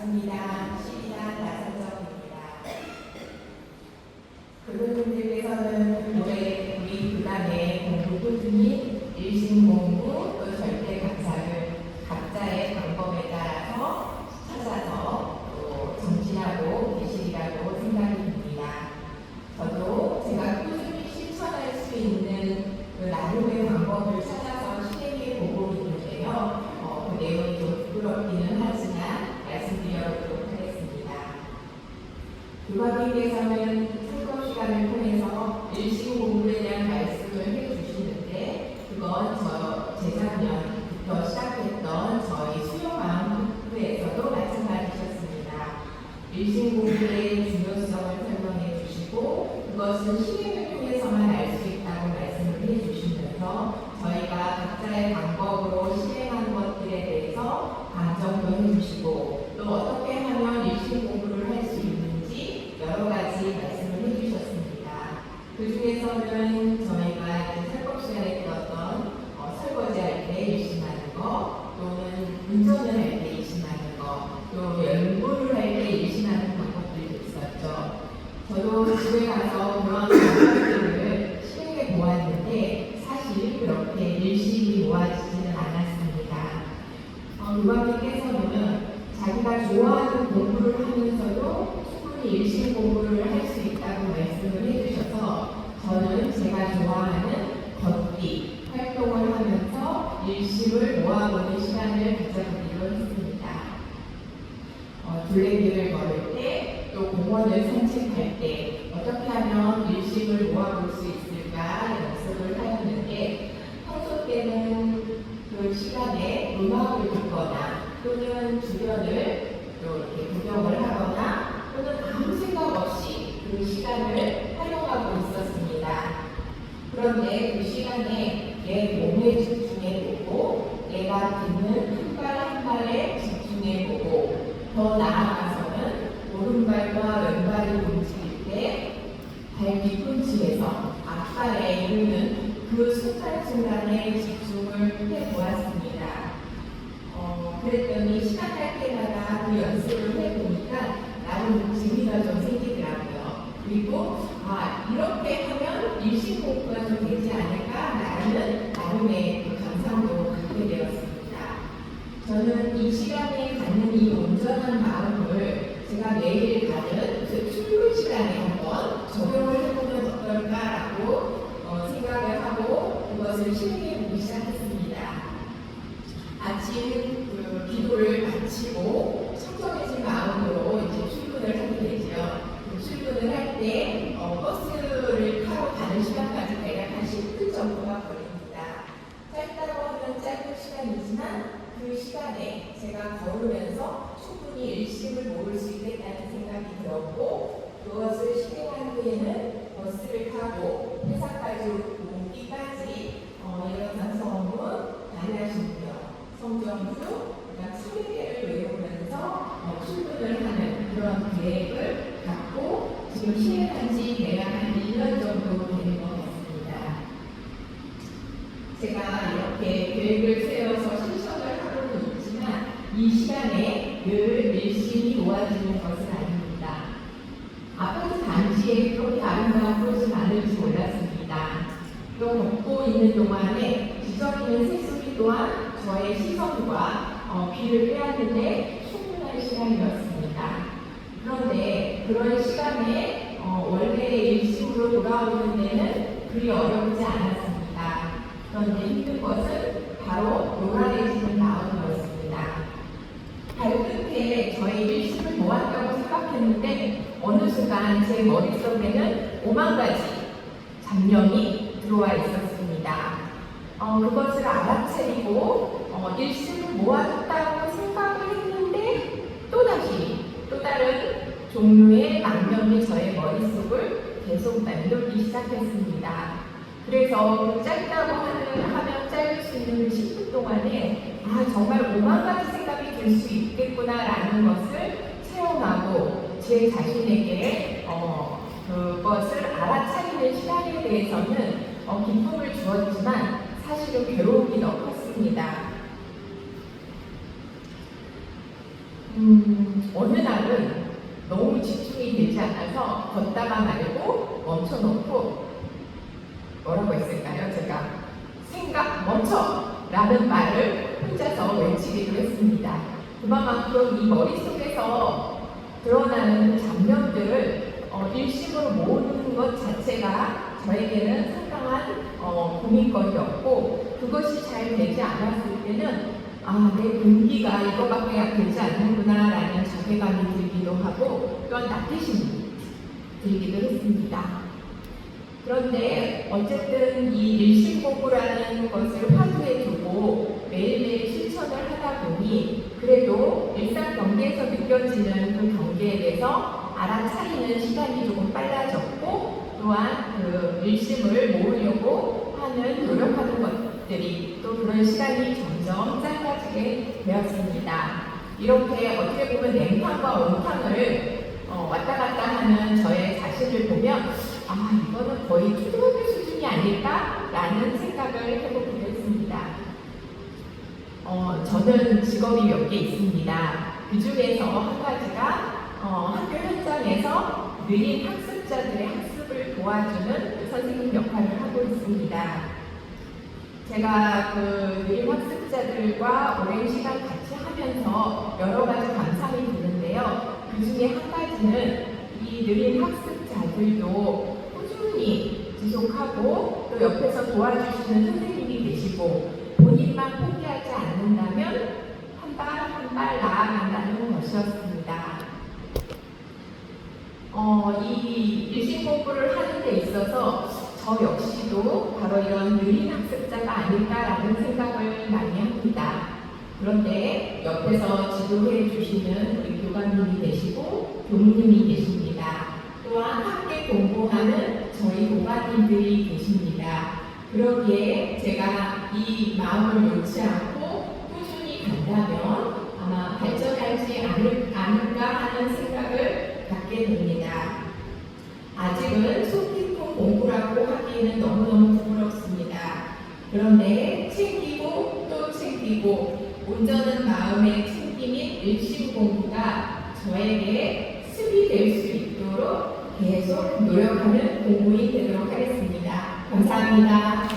반갑습니다. 12단 나선정입니다. 그분들께서는 올해 우리 교단의 공부 꾸준히 일신공부 또 절대 감사를 각자의 방법에 따라서 찾아서 또 정진하고 계시리라고 생각이 듭니다. 저도 제가 꾸준히 실천할 수 있는 그 나름의 방법을 찾아서 실행해 보고 있는데요. 그 내용이 좀 부끄럽기는 하지만 말씀드려보도록 하겠습니다. 교감님께서는 설거 시간을 통해서 일시 공부에 대한 말씀을 해주시는데 그건 재작년부터 시작했던 저희 수요마음 학부에서도 말씀하셨습니다. 일시 공부의 중요성을 설명해 주시고 그것은 실행을 통해서만 알 수 있다고 말씀을 해주시면서 저희가 각자의 방법으로 실행한 것들에 대해서 강정도 해주시고 또 어떻게 하면 일시 공부를 할 수 있는지 여러 가지 말씀을 해주셨습니다. 그 중에서는 저희가 설거 시간에 들었던 설거지 할 때 일심하는 거 또는 운전을 할 때 일심하는 거 또 연구를 할 때 일심하는 방법들도 있었죠. 저도 집에 가서 그런 방법들을 실행해 보았는데 사실 그렇게 일심이 모아지지는 않았습니다. 교감님께서는 자기가 좋아하는 공부를 하면서도 충분히 일심 공부를 할 수 있다고 말씀을 해주셔서 저는 제가 좋아하는 걷기 활동을 하면서 일심을 모아보는 시간을 가져보기로 했습니다. 둘레길을 걸을 때 또 공원을 산책할 때 어떻게 하면 일심을 모아볼 수 있을까 연습을 하였는데 평소 때는 그 시간에 음악을 듣거나 또는 주변을 또 이렇게 구경을 하거나 또는 아무 생각 없이 그 시간을 활용하고 있었습니다. 그런데 그 시간에 내 몸에 집중해보고 내가 듣는 한 발 한 발에 집중해보고 더 나아가서는 오른발과 왼발이 움직일 때 발 뒤꿈치에서 앞발에 이르는 그 순간순간에 집중을 해보았습니다. 그랬더니 시간 날 때마다 그 연습을 해보니까 나름 재미가 좀 생기더라고요. 그리고 이렇게 하면 일심 공부가 좀 되지 않을까라는 나름의 그 감상도 갖게 되었습니다. 저는 이 시간에 갖는 이 온전한 마음을 제가 매일 가는 그 출근 시간에 한번 적용을 해보면 어떨까라고 생각을 하고 그것을 실행해 보기 시작했습니다. 아침 기도를 마치고 청정해진 마음으로 이제 출근을 하게 되죠. 출근을 할 때 버스를 타고 가는 시간까지 대략 한 10분 정도가 걸립니다. 짧다고 하면 짧은 시간이지만 그 시간에 제가 걸으면서 충분히 일심을 모을 수 있겠다는 생각이 들었고 그것을 실행한 후에는 버스를 타고 회사까지 오기까지 이런 성문, 단야신경, 성경수, 수리대를 외우면서 출근을 하는 그런 계획을 갖고 지금 실행한 지 대략 한 1년 정도 되는 것 같습니다. 제가 이렇게 계획을 세워서 실천을 하고는 있지만 이 시간에 늘 일심이 모아지는 것은 아닙니다. 아파트 단지에 그렇게 아름다운 곳이 많을지 몰랐습니다. 또 걷고 있는 동안에 지저귀는 새소리 또한 저의 시선과 귀를 빼앗는데 충분한 시간이었습니다. 그런데 그런 시간에 원래의 일심으로 돌아오는 데는 그리 어렵지 않았습니다. 그런데 힘든 것은 바로 요란해지는 마음이었습니다. 발끝에 저의 일심을 모았다고 생각했는데 어느 순간 제 머릿속에는 5만 가지 잡념이 들어와 있었습니다. 그것을 알아차리고 일심을 모았다고 생각을 했는데 또 다른 종류의 망념이 저의 머릿속을 계속 맴돌기 시작했습니다. 그래서 짧다고 하면 짧을 수 있는 10분 동안에 정말 5만 가지 생각이 들 수 있겠구나라는 것을 체험하고 제 자신에게 그것을 알아차리는 시간에 대해서는 기쁨을 주었지만 사실은 괴로움이 더 컸습니다. 어느 날은 너무 집중이 되지 않아서 걷다가 말고 멈춰놓고 뭐라고 했을까요? 제가 생각 멈춰! 라는 말을 혼자서 외치기도 했습니다. 그만큼 이 머릿속에서 드러나는 잡념들을 일심으로 모으는 것 자체가 저에게는 상당한 고민거리였고, 그것이 잘 되지 않았을 때는 내 동기가 이거밖에 되지 않는구나 라는 자괴감이 들기도 하고 또한 납기심이 들기도 했습니다. 그런데 어쨌든 이 일심공부라는 것을 화두에 두고 매일매일 실천을 하다 보니 그래도 일상 경계에서 느껴지는 그 경계에 대해서 알아차리는 시간이 조금 빨라졌고, 또한 그 일심을 모으려고 하는 노력하는 것들이 또 그런 시간이 점점 짧아지게 되었습니다. 이렇게 어떻게 보면 냉탕과 온탕을 왔다 갔다 하는 저의 자신을 보면 이거는 거의 초등학교 수준이 아닐까라는 생각을 해보기도 했습니다. 저는 직업이 몇 개 있습니다. 그 중에서 한 가지가 학교 현장에서 느린 학습자들의 학습을 도와주는 선생님 역할을 하고 있습니다. 제가 그 느린 학습자들과 오랜 시간 같이 하면서 여러 가지 감상이 드는데요. 그 중에 한 가지는 이 느린 학습자들도 꾸준히 지속하고 또 옆에서 도와주시는 선생님이 계시고 본인만 포기하지 않는다면 한 발 한 발 나아간다는 것이었습니다. 이 일심 공부를 하는 데 있어서 저 역시도 바로 이런 느린 학습자가 아닐까라는 생각을 많이 합니다. 그런데 옆에서 지도해 주시는 우리 교관님이 계시고 교무님이 계십니다. 또한 함께 공부하는 저희 교관님들이 계십니다. 그러기에 제가 이 마음을 놓지 않고 꾸준히 간다면 아마 발전하지 않을까 하는 생각을 갖게 됩니다. 아직은 속 깊은 공부라고 하기에는 너무너무 부끄럽습니다. 그런데 챙기고 또 챙기고 온전한 마음의 챙김인 일심 공부가 저에게 습이 될 수 있도록 계속 노력하는 공부인이 되도록 하겠습니다. 감사합니다.